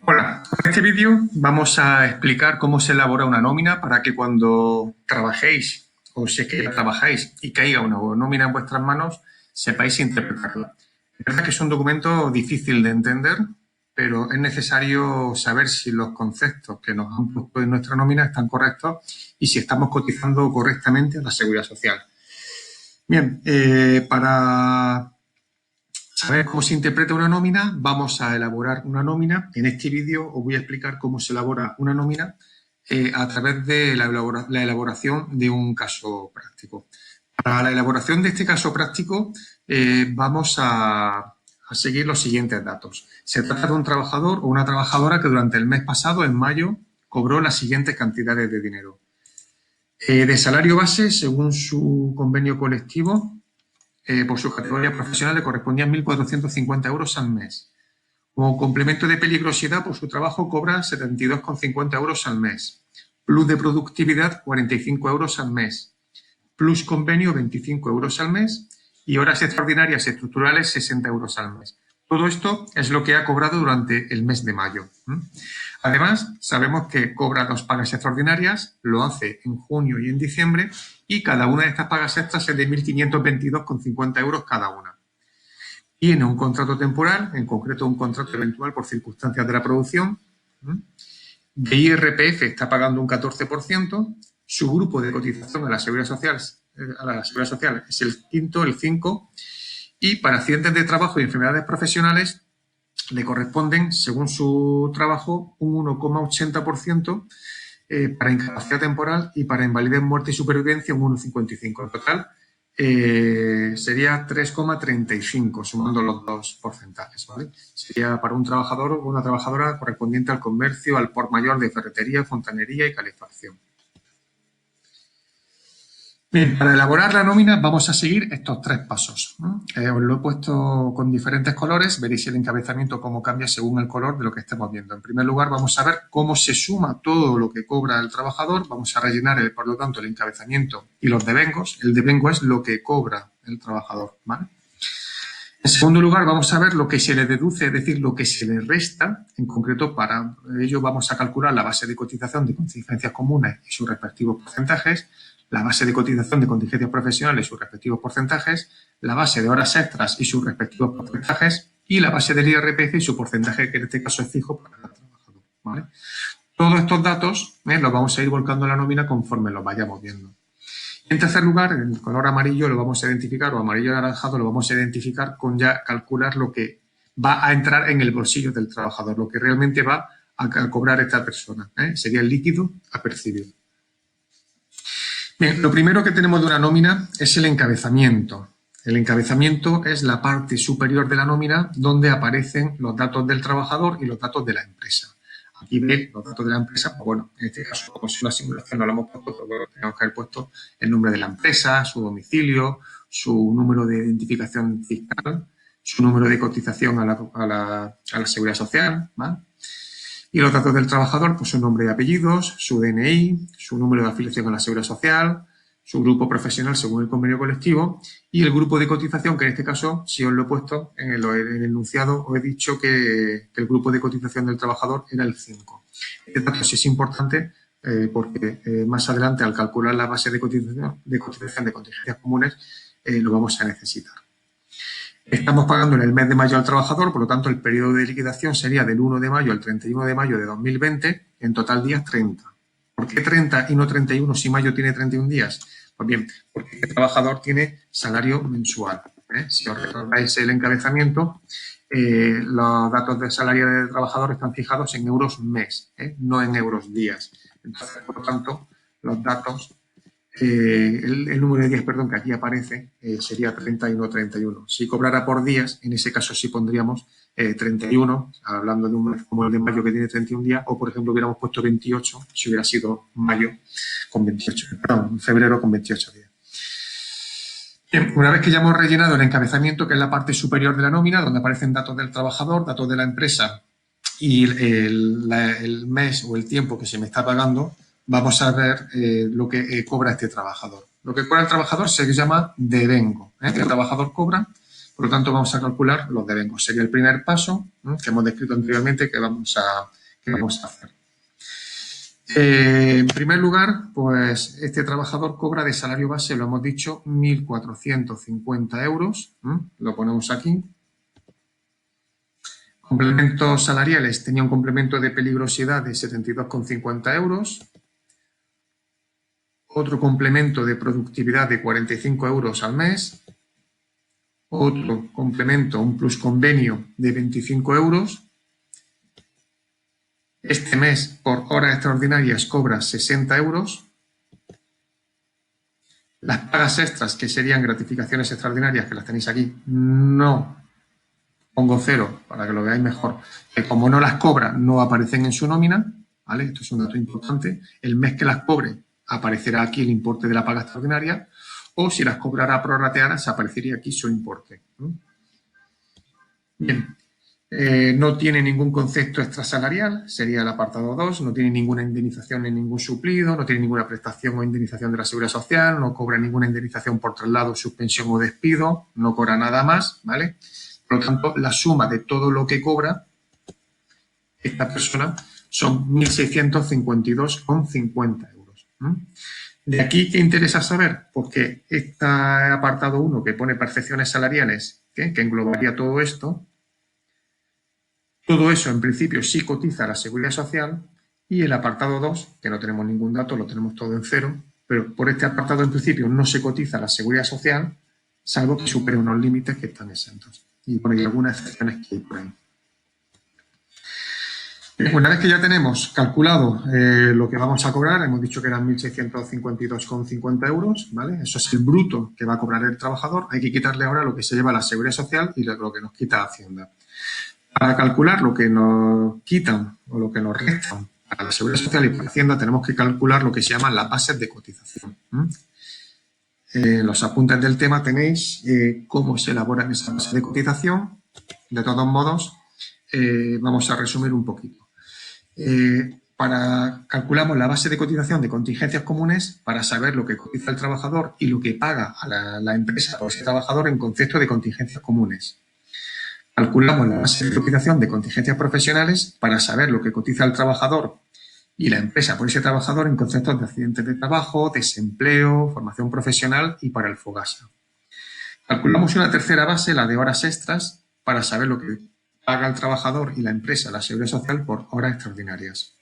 Hola, en este vídeo vamos a explicar cómo se elabora una nómina para que cuando trabajéis o si es que ya trabajáis y caiga una nómina en vuestras manos, sepáis interpretarla. Es verdad que es un documento difícil de entender, pero es necesario saber si los conceptos que nos han puesto en nuestra nómina están correctos y si estamos cotizando correctamente a la Seguridad Social. Bien, para saber cómo se interpreta una nómina, vamos a elaborar una nómina. En este vídeo os voy a explicar cómo se elabora una nómina a través de la elaboración de un caso práctico. Para la elaboración de este caso práctico vamos a seguir los siguientes datos. Se trata de un trabajador o una trabajadora que durante el mes pasado, en mayo, cobró las siguientes cantidades de dinero. De salario base, según su convenio colectivo, por su categoría profesional le correspondían 1.450 euros al mes. Como complemento de peligrosidad, por su trabajo cobra 72,50 euros al mes. Plus de productividad, 45 euros al mes. Plus convenio, 25 euros al mes. Y horas extraordinarias estructurales, 60 euros al mes. Todo esto es lo que ha cobrado durante el mes de mayo. Además, sabemos que cobra 2 pagas extraordinarias, lo hace en junio y en diciembre, y cada una de estas pagas extras es de 1.522,50 euros cada una. Tiene un contrato temporal, en concreto un contrato eventual por circunstancias de la producción. De IRPF está pagando un 14%, su grupo de cotización a la Seguridad Social es el quinto, el 5%, y para accidentes de trabajo y enfermedades profesionales le corresponden, según su trabajo, un 1,80% para incapacidad temporal y para invalidez, muerte y supervivencia un 1,55%. En total sería 3,35 sumando los dos porcentajes, ¿vale? Sería para un trabajador o una trabajadora correspondiente al comercio, al por mayor de ferretería, fontanería y calefacción. Bien, para elaborar la nómina vamos a seguir estos 3 pasos. Os lo he puesto con diferentes colores, veréis el encabezamiento cómo cambia según el color de lo que estemos viendo. En primer lugar vamos a ver cómo se suma todo lo que cobra el trabajador, vamos a rellenar, por lo tanto, el encabezamiento y los devengos. El devengo es lo que cobra el trabajador, ¿vale? En segundo lugar vamos a ver lo que se le deduce, es decir, lo que se le resta. En concreto, para ello vamos a calcular la base de cotización de contingencias comunes y sus respectivos porcentajes, la base de cotización de contingencias profesionales y sus respectivos porcentajes, la base de horas extras y sus respectivos porcentajes y la base del IRPF y su porcentaje, que en este caso es fijo para el trabajador, ¿vale? Todos estos datos los vamos a ir volcando en la nómina conforme los vayamos viendo. En tercer lugar, el color amarillo lo vamos a identificar, o amarillo anaranjado lo vamos a identificar con ya calcular lo que va a entrar en el bolsillo del trabajador, lo que realmente va a cobrar esta persona. Sería el líquido a percibir. Bien, lo primero que tenemos de una nómina es el encabezamiento. El encabezamiento es la parte superior de la nómina donde aparecen los datos del trabajador y los datos de la empresa. Aquí veis los datos de la empresa, pues bueno, en este caso, como es una simulación, no lo hemos puesto, pero bueno, tenemos que haber puesto el nombre de la empresa, su domicilio, su número de identificación fiscal, su número de cotización a la Seguridad Social, ¿vale? Y los datos del trabajador, pues su nombre y apellidos, su DNI, su número de afiliación a la Seguridad Social, su grupo profesional según el convenio colectivo y el grupo de cotización, que en este caso, si os lo he puesto en el enunciado, os he dicho que el grupo de cotización del trabajador era el 5. Este dato sí es importante porque más adelante, al calcular la base de cotización de contingencias comunes, lo vamos a necesitar. Estamos pagando en el mes de mayo al trabajador, por lo tanto, el periodo de liquidación sería del 1 de mayo al 31 de mayo de 2020, en total días 30. ¿Por qué 30 y no 31 si mayo tiene 31 días? Pues bien, porque el trabajador tiene salario mensual. Si os recordáis el encabezamiento, los datos de salario del trabajador están fijados en euros mes, no en euros días. Entonces, por lo tanto, los datos el número de días, perdón, que aquí aparece sería 30 y no 31. Si cobrara por días, en ese caso sí pondríamos 31, hablando de un mes como el de mayo que tiene 31 días, o por ejemplo hubiéramos puesto 28 si hubiera sido mayo con 28, perdón, febrero con 28 días. Bien, una vez que ya hemos rellenado el encabezamiento, que es la parte superior de la nómina, donde aparecen datos del trabajador, datos de la empresa y el mes o el tiempo que se me está pagando, vamos a ver lo que cobra este trabajador. Lo que cobra el trabajador se llama devengo. El trabajador cobra, Por lo tanto, vamos a calcular los devengos. Sería el primer paso, ¿no?, que hemos descrito anteriormente que vamos a hacer. En primer lugar, pues este trabajador cobra de salario base, lo hemos dicho, 1.450 euros. Lo ponemos aquí. Complementos salariales, tenía un complemento de peligrosidad de 72,50 euros. Otro complemento de productividad de 45 euros al mes. Otro complemento, un plus convenio de 25 euros. Este mes, por horas extraordinarias, cobra 60 euros. Las pagas extras, que serían gratificaciones extraordinarias, que las tenéis aquí, no pongo 0 para que lo veáis mejor. Que como no las cobra, no aparecen en su nómina, ¿vale? Esto es un dato importante. El mes que las cobre, aparecerá aquí el importe de la paga extraordinaria, o si las cobrara prorrateadas, aparecería aquí su importe. Bien. No tiene ningún concepto extrasalarial, sería el apartado 2, no tiene ninguna indemnización ni ningún suplido, no tiene ninguna prestación o indemnización de la Seguridad Social, no cobra ninguna indemnización por traslado, suspensión o despido, no cobra nada más, ¿vale? Por lo tanto, la suma de todo lo que cobra esta persona son 1.652,50 euros. De aquí, ¿qué interesa saber? Porque este apartado 1, que pone percepciones salariales, que englobaría todo esto, todo eso, en principio, sí cotiza a la Seguridad Social, y el apartado 2, que no tenemos ningún dato, lo tenemos todo en 0, pero por este apartado, en principio, no se cotiza a la Seguridad Social, salvo que supere unos límites que están exentos. Y por ahí algunas excepciones que hay por ahí. Una vez que ya tenemos calculado lo que vamos a cobrar, hemos dicho que eran 1.652,50 euros, ¿vale? Eso es el bruto que va a cobrar el trabajador. Hay que quitarle ahora lo que se lleva a la Seguridad Social y lo que nos quita Hacienda. Para calcular lo que nos quitan o lo que nos restan para la Seguridad Social y para Hacienda, tenemos que calcular lo que se llaman las bases de cotización. En los apuntes del tema tenéis cómo se elaboran esas bases de cotización. De todos modos, vamos a resumir un poquito. Calculamos la base de cotización de contingencias comunes para saber lo que cotiza el trabajador y lo que paga a la empresa por ese trabajador en concepto de contingencias comunes. Calculamos la base de cotización de contingencias profesionales para saber lo que cotiza el trabajador y la empresa por ese trabajador en conceptos de accidentes de trabajo, desempleo, formación profesional y para el FOGASA. Calculamos una tercera base, la de horas extras, para saber lo que paga el trabajador y la empresa, la Seguridad Social, por horas extraordinarias.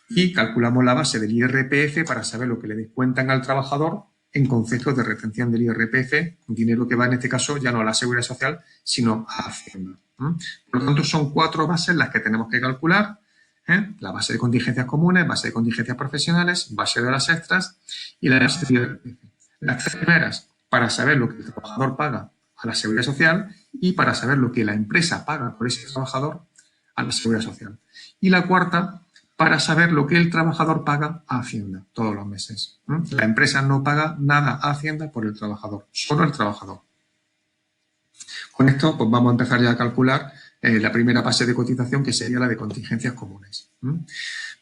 Y calculamos la base del IRPF para saber lo que le descuentan al trabajador en conceptos de retención del IRPF, dinero que va en este caso ya no a la Seguridad Social, sino a Hacienda. Por lo tanto, son 4 bases las que tenemos que calcular. La base de contingencias comunes, base de contingencias profesionales, base de horas extras y la base de IRPF. Las 3 primeras para saber lo que el trabajador paga a la Seguridad Social y para saber lo que la empresa paga por ese trabajador a la Seguridad Social. Y la cuarta, para saber lo que el trabajador paga a Hacienda todos los meses. La empresa no paga nada a Hacienda por el trabajador, solo el trabajador. Con esto, pues vamos a empezar ya a calcular la primera base de cotización, que sería la de contingencias comunes.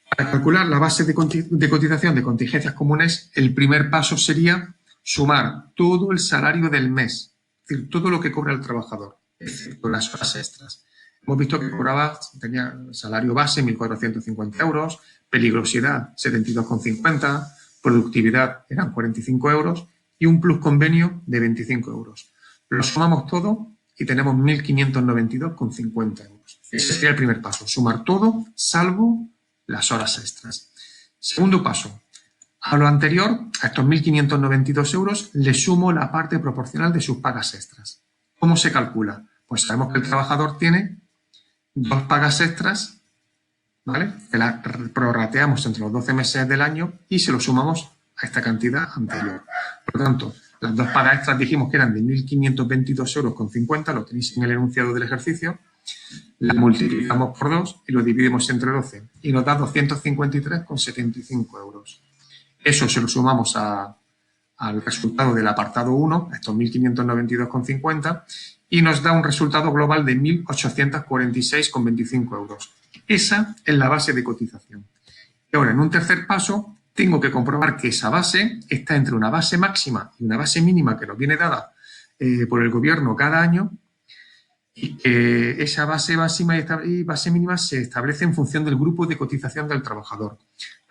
Para calcular la base de cotización de contingencias comunes, el primer paso sería sumar todo el salario del mes, es decir, todo lo que cobra el trabajador, excepto las horas extras. Hemos visto que tenía salario base 1.450 euros, peligrosidad 72,50, productividad eran 45 euros y un plus convenio de 25 euros. Lo sumamos todo y tenemos 1.592,50 euros. Ese sería el primer paso, sumar todo salvo las horas extras. Segundo paso, a lo anterior, a estos 1.592 euros, le sumo la parte proporcional de sus pagas extras. ¿Cómo se calcula? Pues sabemos que el trabajador tiene 2 pagas extras, ¿vale?, que las prorrateamos entre los 12 meses del año y se lo sumamos a esta cantidad anterior. Por lo tanto, las 2 pagas extras dijimos que eran de 1.522,50 euros, lo tenéis en el enunciado del ejercicio, las multiplicamos por 2 y lo dividimos entre 12 y nos da 253,75 euros. Eso se lo sumamos al resultado del apartado 1, estos 1.592,50, y nos da un resultado global de 1.846,25 euros. Esa es la base de cotización. Y ahora, en un tercer paso, tengo que comprobar que esa base está entre una base máxima y una base mínima que nos viene dada por el gobierno cada año, y que esa base máxima y base mínima se establece en función del grupo de cotización del trabajador.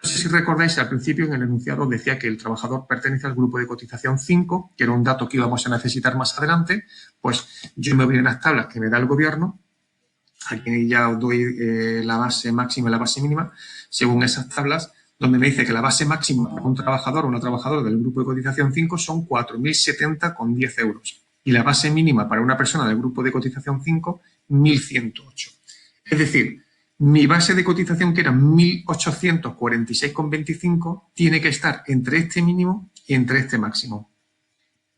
No sé si recordáis, al principio en el enunciado decía que el trabajador pertenece al grupo de cotización 5, que era un dato que íbamos a necesitar más adelante. Pues yo me voy a las tablas que me da el gobierno. Aquí ya os doy la base máxima y la base mínima, según esas tablas, donde me dice que la base máxima para un trabajador o una trabajadora del grupo de cotización 5 son 4.070,10 euros. Y la base mínima para una persona del grupo de cotización 5, 1.108. Es decir, mi base de cotización, que era 1.846,25, tiene que estar entre este mínimo y entre este máximo.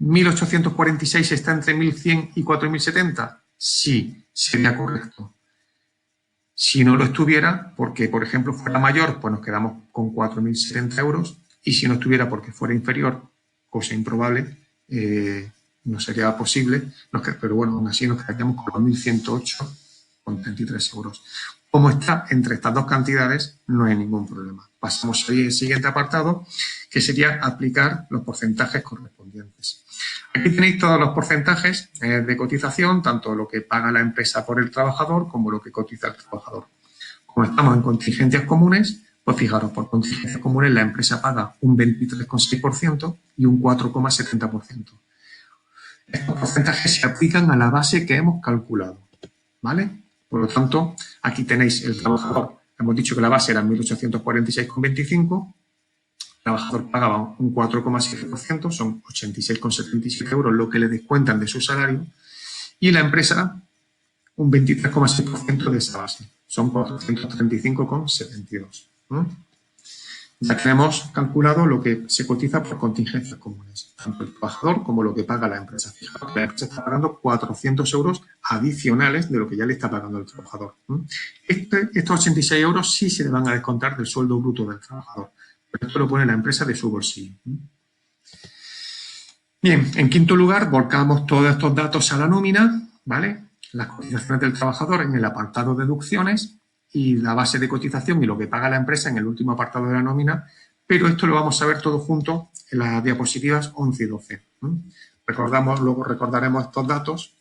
¿1.846 está entre 1.100 y 4.070? Sí, sería correcto. Si no lo estuviera, porque, por ejemplo, fuera mayor, pues nos quedamos con 4.070 euros. Y si no estuviera porque fuera inferior, cosa improbable, no sería posible, pero bueno, aún así nos quedaríamos con 1.108,33 euros. Como está entre estas dos cantidades, no hay ningún problema. Pasamos al siguiente apartado, que sería aplicar los porcentajes correspondientes. Aquí tenéis todos los porcentajes de cotización, tanto lo que paga la empresa por el trabajador como lo que cotiza el trabajador. Como estamos en contingencias comunes, pues fijaros, por contingencias comunes la empresa paga un 23,6% y un 4,70%. Estos porcentajes se aplican a la base que hemos calculado, ¿vale? Por lo tanto, aquí tenéis el trabajador. Hemos dicho que la base era 1.846,25. El trabajador pagaba un 4,7%, son 86,77 euros lo que le descuentan de su salario, y la empresa un 23,6% de esa base, son 435,72. Ya tenemos calculado lo que se cotiza por contingencias comunes, tanto el trabajador como lo que paga la empresa. Fijaos que la empresa está pagando 400 euros adicionales de lo que ya le está pagando el trabajador. Estos 86 euros sí se le van a descontar del sueldo bruto del trabajador, pero esto lo pone la empresa de su bolsillo. Bien, en quinto lugar, volcamos todos estos datos a la nómina, ¿vale? Las cotizaciones del trabajador en el apartado de deducciones y la base de cotización y lo que paga la empresa en el último apartado de la nómina, pero esto lo vamos a ver todo junto en las diapositivas 11 y 12. Luego recordaremos estos datos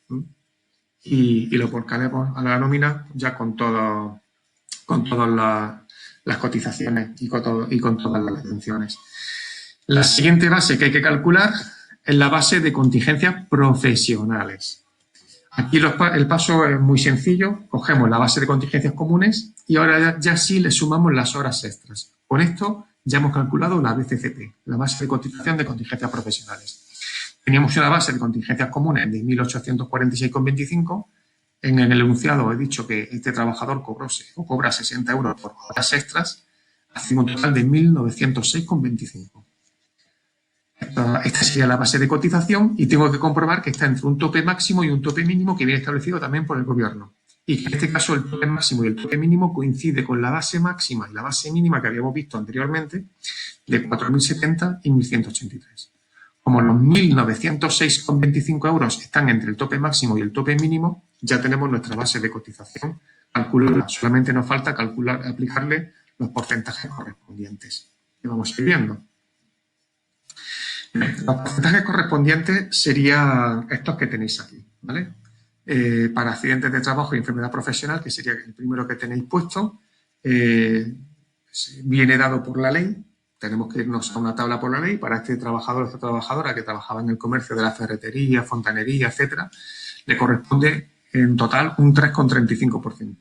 y lo volcaremos a la nómina ya con todas las cotizaciones y con todas las deducciones. La siguiente base que hay que calcular es la base de contingencias profesionales. Aquí el paso es muy sencillo. Cogemos la base de contingencias comunes y ahora ya sí le sumamos las horas extras. Con esto ya hemos calculado la BCCP, la base de cotización de contingencias profesionales. Teníamos una base de contingencias comunes de 1.846,25. En el enunciado he dicho que este trabajador cobra 60 euros por horas extras, hacemos un total de 1.906,25. Esta sería la base de cotización y tengo que comprobar que está entre un tope máximo y un tope mínimo que viene establecido también por el gobierno. Y que en este caso el tope máximo y el tope mínimo coincide con la base máxima y la base mínima que habíamos visto anteriormente de 4.070 y 1.183. Como los 1.906,25 euros están entre el tope máximo y el tope mínimo, ya tenemos nuestra base de cotización calculada. Solamente nos falta aplicarle los porcentajes correspondientes. Y vamos a ir viendo. Los porcentajes correspondientes serían estos que tenéis aquí, ¿vale? Para accidentes de trabajo y enfermedad profesional, que sería el primero que tenéis puesto, viene dado por la ley. Tenemos que irnos a una tabla por la ley. Para este trabajador o esta trabajadora que trabajaba en el comercio de la ferretería, fontanería, etcétera, le corresponde en total un 3,35%.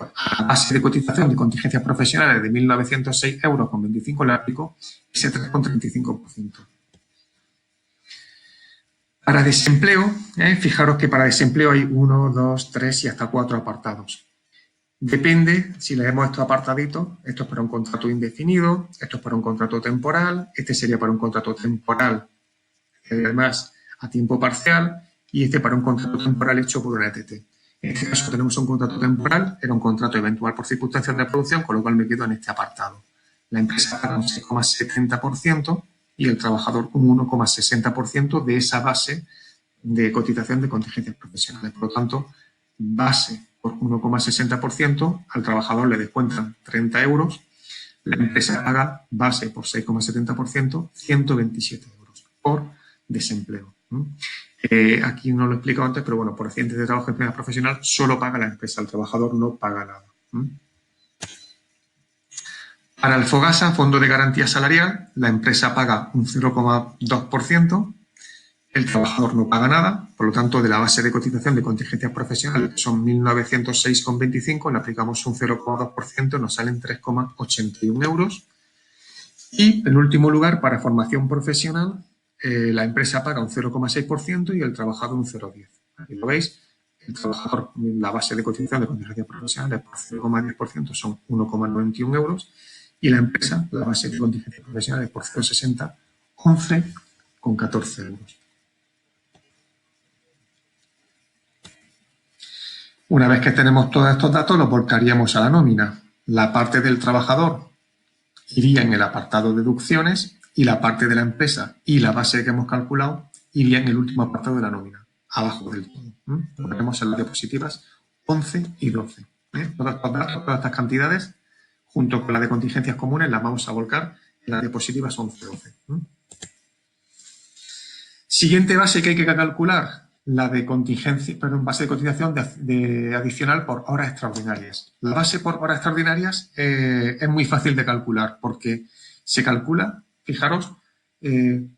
A la base de cotización de contingencias profesionales de 1.906 euros con 25 le aplico ese 3,35%. Para desempleo, fijaros que para desempleo hay 1, 2, 3 y hasta 4 apartados. Depende si leemos estos apartaditos. Esto es para un contrato indefinido, esto es para un contrato temporal, este sería para un contrato temporal, además a tiempo parcial, y este para un contrato temporal hecho por una ETT. En este caso tenemos un contrato temporal, era un contrato eventual por circunstancias de producción, con lo cual me quedo en este apartado. La empresa paga un 6,70% y el trabajador un 1,60% de esa base de cotización de contingencias profesionales. Por lo tanto, base por 1,60%, al trabajador le descuentan 30 euros, la empresa paga base por 6,70%, 127 euros por desempleo. Aquí no lo he explicado antes, pero bueno, por accidentes de trabajo en enfermedad profesional solo paga la empresa, el trabajador no paga nada. Para el FOGASA, Fondo de Garantía Salarial, la empresa paga un 0,2%, el trabajador no paga nada, por lo tanto, de la base de cotización de contingencias profesionales, que son 1.906,25, le aplicamos un 0,2%, nos salen 3,81 euros. Y, en último lugar, para formación profesional, la empresa paga un 0,6% y el trabajador un 0,10%. Aquí lo veis, el trabajador, la base de cotización de contingencias profesionales por 0,10% son 1,91 euros y la empresa, la base de contingencias profesionales por 0,60, 11,14 euros. Una vez que tenemos todos estos datos, los volcaríamos a la nómina. La parte del trabajador iría en el apartado deducciones y la parte de la empresa y la base que hemos calculado iría en el último apartado de la nómina, abajo del todo. Ponemos en las diapositivas 11 y 12. Todos estos datos, todas estas cantidades, junto con la de contingencias comunes, las vamos a volcar en las diapositivas 11 y 12. Siguiente base que hay que calcular, la de contingencia, perdón, base de cotización de adicional por horas extraordinarias. La base por horas extraordinarias es muy fácil de calcular porque se calcula, fijaros,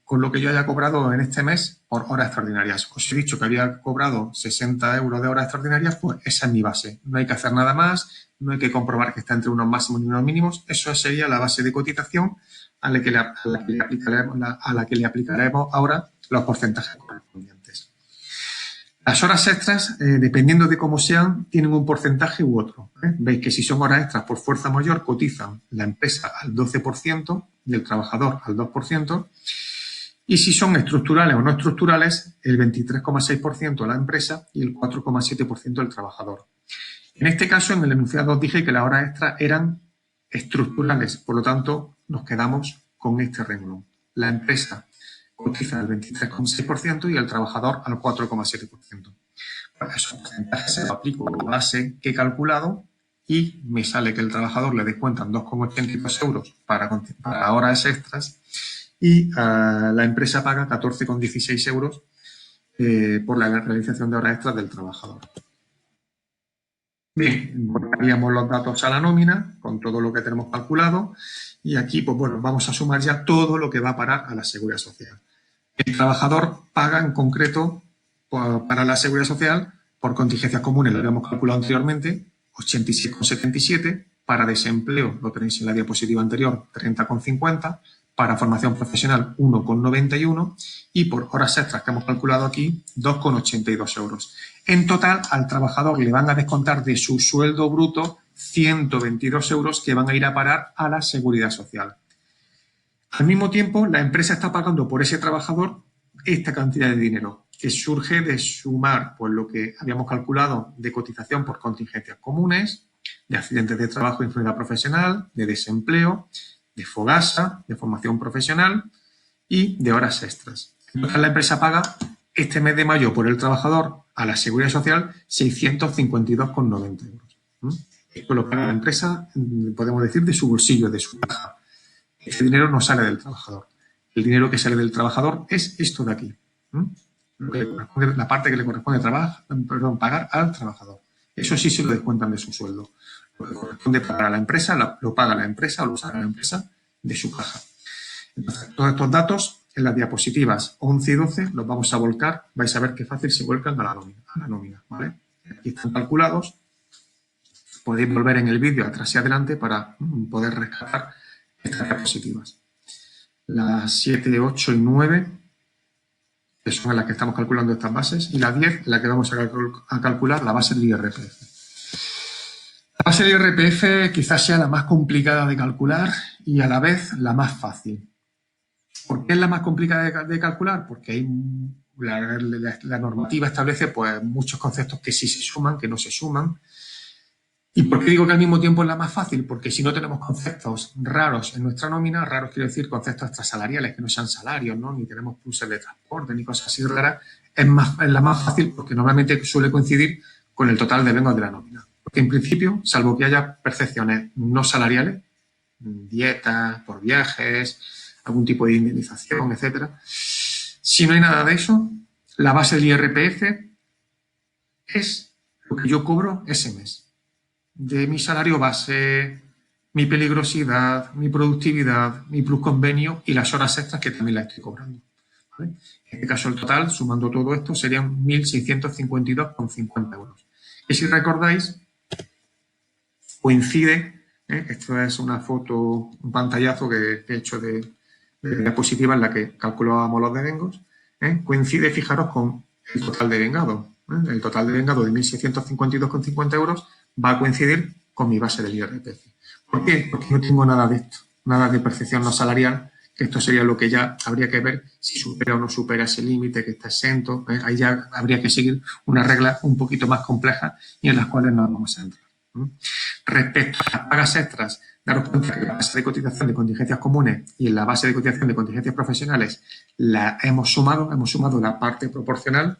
con lo que yo haya cobrado en este mes por horas extraordinarias. Os he dicho que había cobrado 60 euros de horas extraordinarias, pues esa es mi base. No hay que hacer nada más, no hay que comprobar que está entre unos máximos y unos mínimos. Eso sería la base de cotización a la que le aplicaremos ahora los porcentajes correspondientes. Las horas extras, dependiendo de cómo sean, tienen un porcentaje u otro. Veis que si son horas extras por fuerza mayor, cotizan la empresa al 12% y el trabajador al 2%. Y si son estructurales o no estructurales, el 23,6% la empresa y el 4,7% el trabajador. En este caso, en el enunciado os dije que las horas extras eran estructurales, por lo tanto, nos quedamos con este renglón. La empresa cotiza al 23,6% y el trabajador al 4,7%. Para esos porcentajes se lo aplico la base que he calculado y me sale que el trabajador le descuentan 2,82 euros para horas extras y la empresa paga 14,16 euros por la realización de horas extras del trabajador. Bien, volcaríamos los datos a la nómina con todo lo que tenemos calculado y aquí, pues bueno, vamos a sumar ya todo lo que va a parar a la Seguridad Social. El trabajador paga en concreto para la Seguridad Social por contingencias comunes, lo habíamos calculado anteriormente, 86,77, para desempleo, lo tenéis en la diapositiva anterior, 30,50, para formación profesional 1,91 y por horas extras que hemos calculado aquí 2,82 euros. En total, al trabajador le van a descontar de su sueldo bruto 122 euros que van a ir a parar a la Seguridad Social. Al mismo tiempo, la empresa está pagando por ese trabajador esta cantidad de dinero que surge de sumar pues, lo que habíamos calculado de cotización por contingencias comunes, de accidentes de trabajo y enfermedad profesional, de desempleo, de FOGASA, de formación profesional y de horas extras. Entonces, la empresa paga este mes de mayo por el trabajador a la Seguridad Social 652,90 euros. Esto lo paga la empresa, podemos decir, de su bolsillo, de su caja. Ese dinero no sale del trabajador. El dinero que sale del trabajador es esto de aquí. La parte que le corresponde pagar al trabajador. Eso sí se lo descuentan de su sueldo. Lo que corresponde pagar a la empresa, lo paga la empresa o lo saca la empresa de su caja. Entonces, todos estos datos en las diapositivas 11 y 12 los vamos a volcar. Vais a ver qué fácil se vuelcan a la nómina. ¿Vale? Aquí están calculados. Podéis volver en el vídeo atrás y adelante para poder rescatar estas diapositivas. Las 7, 8 y 9, que son las que estamos calculando estas bases, y la 10, en la que vamos a calcular la base del IRPF. La base del IRPF quizás sea la más complicada de calcular y a la vez la más fácil. ¿Por qué es la más complicada de calcular? Porque la normativa establece pues, muchos conceptos que sí se suman, que no se suman. ¿Y por qué digo que al mismo tiempo es la más fácil? Porque si no tenemos conceptos raros en nuestra nómina, raros quiero decir conceptos extrasalariales que no sean salarios, ¿no? Ni tenemos pluses de transporte ni cosas así raras, es la más fácil porque normalmente suele coincidir con el total de bengos de la nómina. Porque en principio, salvo que haya percepciones no salariales, dietas, por viajes, algún tipo de indemnización, etcétera, si no hay nada de eso, La base del IRPF es lo que yo cobro ese mes. De mi salario base, mi peligrosidad, mi productividad, mi plus convenio y las horas extras que también las estoy cobrando. ¿Vale? En este caso, el total, sumando todo esto, serían 1.652,50 euros. Y si recordáis, coincide, esto es una foto, un pantallazo que he hecho de diapositiva en la que calculábamos los devengos, coincide, fijaros, con el total de vengado. El total de vengado de 1.652,50 euros va a coincidir con mi base del IRPF. ¿Por qué? Porque no tengo nada de esto, nada de percepción no salarial, que esto sería lo que ya habría que ver si supera o no supera ese límite, que está exento. Ahí ya habría que seguir unas reglas un poquito más complejas y en las cuales no vamos a entrar. Respecto a las pagas extras, daros cuenta que en la base de cotización de contingencias comunes y en la base de cotización de contingencias profesionales la hemos sumado la parte proporcional,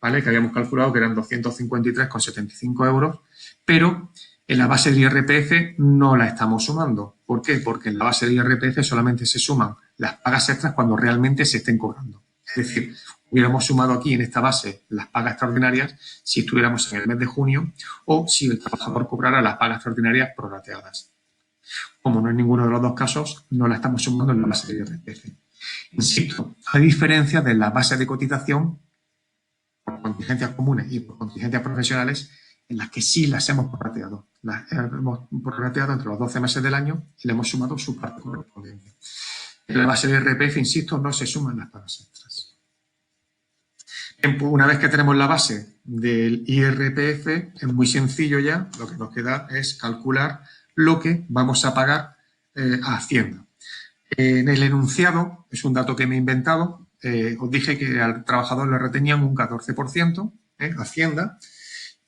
¿vale? Que habíamos calculado que eran 253,75 euros, pero en la base del IRPF no la estamos sumando. ¿Por qué? Porque en la base del IRPF solamente se suman las pagas extras cuando realmente se estén cobrando. Es decir, hubiéramos sumado aquí en esta base las pagas extraordinarias si estuviéramos en el mes de junio o si el trabajador cobrara las pagas extraordinarias prorrateadas. Como no es ninguno de los dos casos, no la estamos sumando en la base del IRPF. Insisto, hay diferencias de la base de cotización por contingencias comunes y por contingencias profesionales en las que sí las hemos prorrateado. Las hemos prorrateado entre los 12 meses del año y le hemos sumado su parte correspondiente. En la base del IRPF, insisto, no se suman las pagas extras. Una vez que tenemos la base del IRPF, es muy sencillo ya, lo que nos queda es calcular lo que vamos a pagar a Hacienda. En el enunciado, es un dato que me he inventado, os dije que al trabajador le retenían un 14%, Hacienda,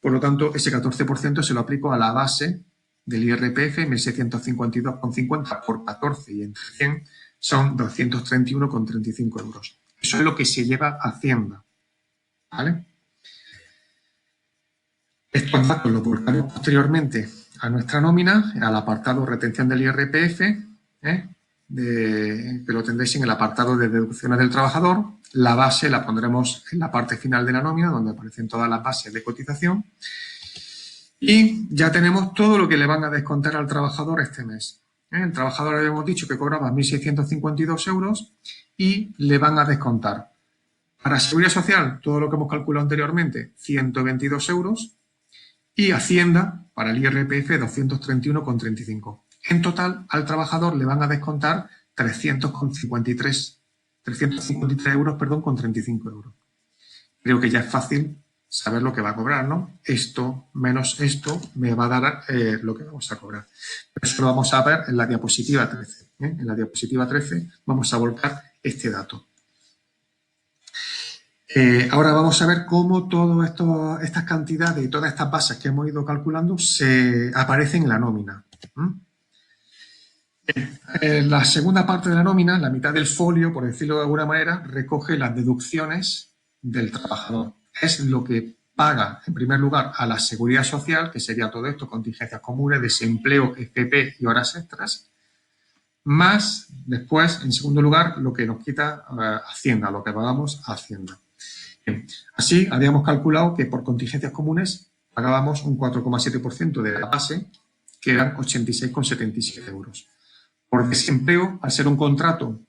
por lo tanto, ese 14% se lo aplico a la base del IRPF, 1.652,50 por 14 y entre 100 son 231,35 euros. Eso es lo que se lleva a Hacienda. ¿Vale? Estos datos los volcaremos posteriormente a nuestra nómina, al apartado retención del IRPF, que lo tendréis en el apartado de deducciones del trabajador. La base la pondremos en la parte final de la nómina, donde aparecen todas las bases de cotización. Y ya tenemos todo lo que le van a descontar al trabajador este mes. El trabajador habíamos dicho que cobraba 1.652 euros y le van a descontar para Seguridad Social, todo lo que hemos calculado anteriormente, 122 euros. Y Hacienda, para el IRPF, 231,35. En total, al trabajador le van a descontar 353 euros, con 35 euros. Creo que ya es fácil saber lo que va a cobrar, ¿no? Esto menos esto me va a dar lo que vamos a cobrar. Pero eso lo vamos a ver en la diapositiva 13. En la diapositiva 13 vamos a volcar este dato. Ahora vamos a ver cómo todas estas cantidades y todas estas bases que hemos ido calculando se aparecen en la nómina. La segunda parte de la nómina, la mitad del folio, por decirlo de alguna manera, recoge las deducciones del trabajador. Es lo que paga, en primer lugar, a la Seguridad Social, que sería todo esto, contingencias comunes, desempleo, FP y horas extras, más después, en segundo lugar, lo que nos quita Hacienda, lo que pagamos a Hacienda. Así, habíamos calculado que por contingencias comunes pagábamos un 4,7% de la base, que eran 86,77 euros. Por desempleo, al ser un contrato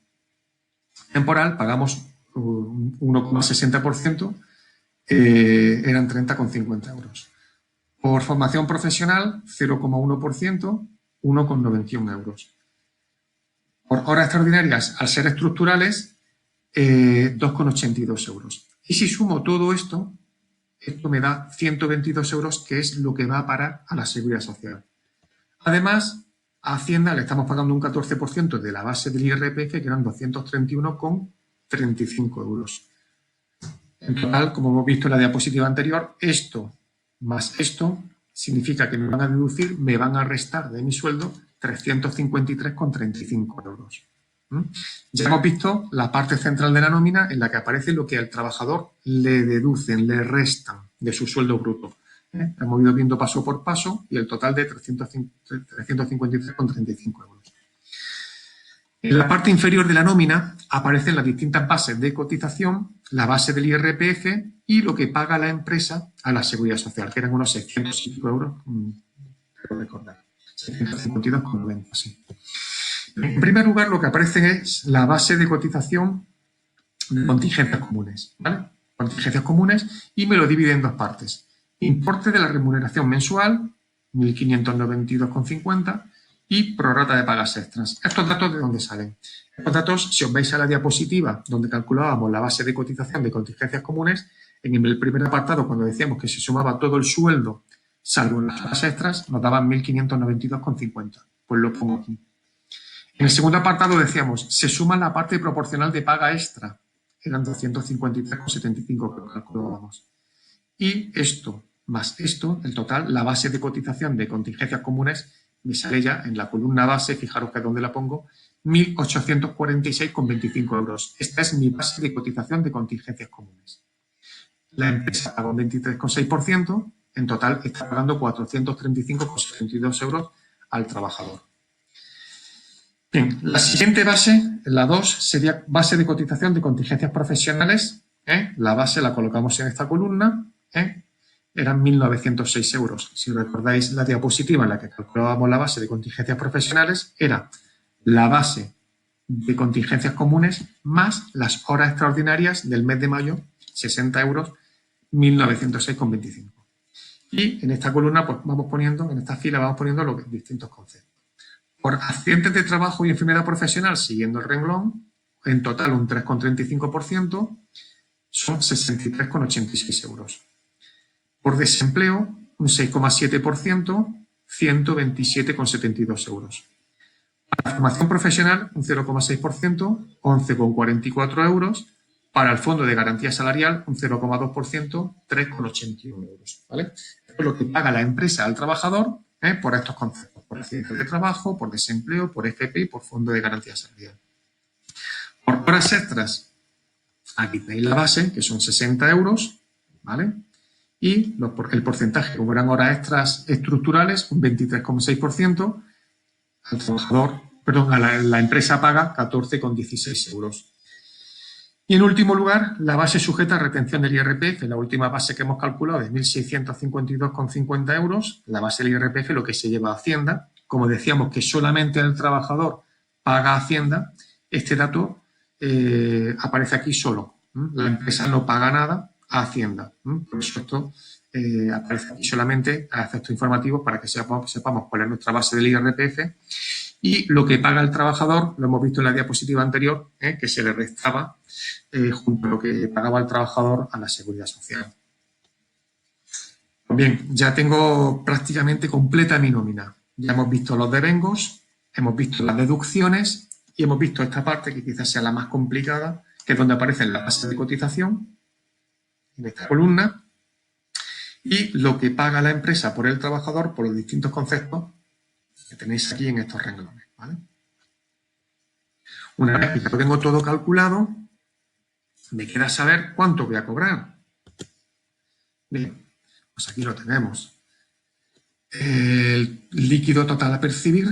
temporal, pagamos un 1,60%, eran 30,50 euros. Por formación profesional, 0,1%, 1,91 euros. Por horas extraordinarias, al ser estructurales, 2,82 euros. Y si sumo todo esto, esto me da 122 euros, que es lo que va a parar a la Seguridad Social. Además, a Hacienda le estamos pagando un 14% de la base del IRPF, que eran 231,35 euros. En total, como hemos visto en la diapositiva anterior, esto más esto significa que me van a deducir, me van a restar de mi sueldo 353,35 euros. Ya hemos visto la parte central de la nómina en la que aparece lo que al trabajador le deducen, le restan de su sueldo bruto. Hemos ido viendo paso por paso y el total de 353,35 euros. En la parte inferior de la nómina aparecen las distintas bases de cotización, la base del IRPF y lo que paga la empresa a la Seguridad Social, que eran unos 600 y pico euros, creo recordar, 652,90, sí. En primer lugar, lo que aparece es la base de cotización de contingencias comunes, ¿vale? Contingencias comunes, y me lo divide en dos partes. Importe de la remuneración mensual, 1.592,50, y prorrata de pagas extras. ¿Estos datos de dónde salen? Estos datos, si os veis a la diapositiva donde calculábamos la base de cotización de contingencias comunes, en el primer apartado, cuando decíamos que se sumaba todo el sueldo, salvo las pagas extras, nos daban 1.592,50. Pues lo pongo aquí. En el segundo apartado decíamos, se suma la parte proporcional de paga extra, eran 253,75 que calculábamos. Y esto más esto, el total, la base de cotización de contingencias comunes, me sale ya en la columna base, fijaros que es donde la pongo, 1.846,25 euros. Esta es mi base de cotización de contingencias comunes. La empresa paga un 23,6%, en total está pagando 435,72 euros al trabajador. Bien, la siguiente base, la 2, sería base de cotización de contingencias profesionales. La base la colocamos en esta columna. Eran 1.906 euros. Si recordáis la diapositiva en la que calculábamos la base de contingencias profesionales, era la base de contingencias comunes más las horas extraordinarias del mes de mayo, 60 euros, 1.906,25. Y en esta columna, pues vamos poniendo, en esta fila vamos poniendo los distintos conceptos. Por accidentes de trabajo y enfermedad profesional, siguiendo el renglón, en total un 3,35%, son 63,86 euros. Por desempleo, un 6,7%, 127,72 euros. Para formación profesional, un 0,6%, 11,44 euros. Para el fondo de garantía salarial, un 0,2%, 3,81 euros. ¿Vale? Esto es lo que paga la empresa al trabajador por estos conceptos, por accidentes de trabajo, por desempleo, por FP y por fondo de garantía salarial. Por horas extras, aquí tenéis la base, que son 60 euros, ¿vale? Y el porcentaje, como eran horas extras estructurales, un 23,6%, al trabajador, perdón, a la empresa paga 14,16 euros. Y en último lugar, la base sujeta a retención del IRPF, la última base que hemos calculado de 1.652,50 euros, la base del IRPF, lo que se lleva a Hacienda. Como decíamos que solamente el trabajador paga a Hacienda, este dato aparece aquí solo. La empresa no paga nada a Hacienda. Por eso esto aparece aquí solamente a efectos informativos para que sepamos cuál es nuestra base del IRPF y lo que paga el trabajador, lo hemos visto en la diapositiva anterior, que se le restaba junto a lo que pagaba el trabajador a la Seguridad Social. Bien, ya tengo prácticamente completa mi nómina. Ya hemos visto los devengos, hemos visto las deducciones y hemos visto esta parte que quizás sea la más complicada, que es donde aparecen las bases de cotización, en esta columna, y lo que paga la empresa por el trabajador por los distintos conceptos que tenéis aquí en estos renglones, ¿vale? Una vez que lo tengo todo calculado, me queda saber cuánto voy a cobrar. Bien, pues aquí lo tenemos. El líquido total a percibir,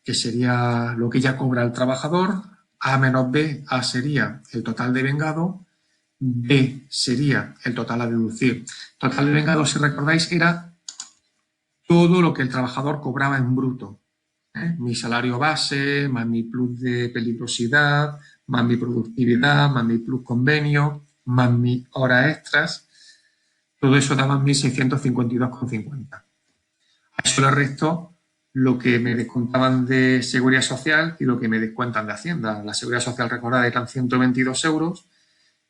que sería lo que ya cobra el trabajador, A menos B, A sería el total de vengado, B sería el total a deducir. Total de vengado, si recordáis, era todo lo que el trabajador cobraba en bruto. Mi salario base, más mi plus de peligrosidad, más mi productividad, más mi plus convenio, más mis horas extras. Todo eso daba 1.652,50. A eso le resto lo que me descontaban de Seguridad Social y lo que me descuentan de Hacienda. La Seguridad Social, recordad, eran 122 euros.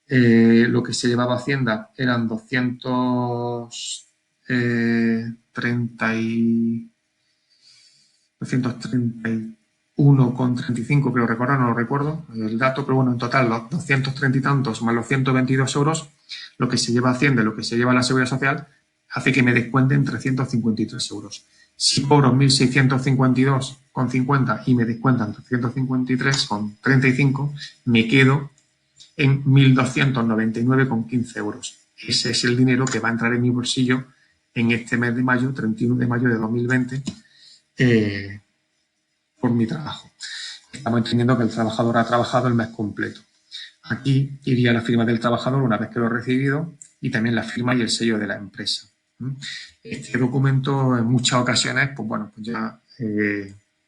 Lo que se llevaba a Hacienda eran 231,35, creo recordar, no lo recuerdo el dato, pero bueno, en total los 230 y tantos más los 122 euros, lo que se lleva a Hacienda y lo que se lleva a la Seguridad Social, hace que me descuenten 353 euros. Si cobro 1.652,50 y me descuentan 353,35, me quedo en 1.299,15 euros. Ese es el dinero que va a entrar en mi bolsillo en este mes de mayo, 31 de mayo de 2020, por mi trabajo. estamos entendiendo que el trabajador ha trabajado el mes completo. Aquí iría la firma del trabajador una vez que lo ha recibido y también la firma y el sello de la empresa. Este documento en muchas ocasiones, pues bueno, pues ya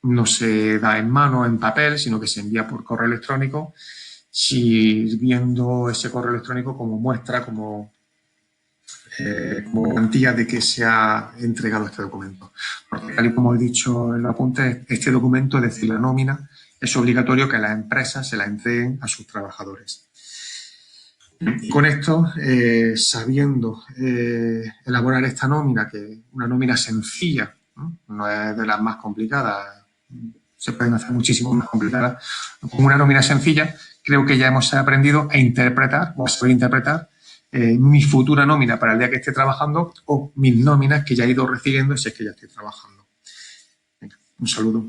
no se da en mano, en papel, sino que se envía por correo electrónico, sirviendo ese correo electrónico como muestra, como garantía de que se ha entregado este documento. Porque, tal y como he dicho en los apuntes, este documento, es decir, la nómina, es obligatorio que las empresas se la entreguen a sus trabajadores. Y con esto, sabiendo elaborar esta nómina, que es una nómina sencilla, no es de las más complicadas, se pueden hacer muchísimo más complicadas, con una nómina sencilla, creo que ya hemos aprendido a interpretar, o a saber interpretar, mi futura nómina para el día que esté trabajando o mis nóminas que ya he ido recibiendo si es que ya estoy trabajando. Venga, un saludo.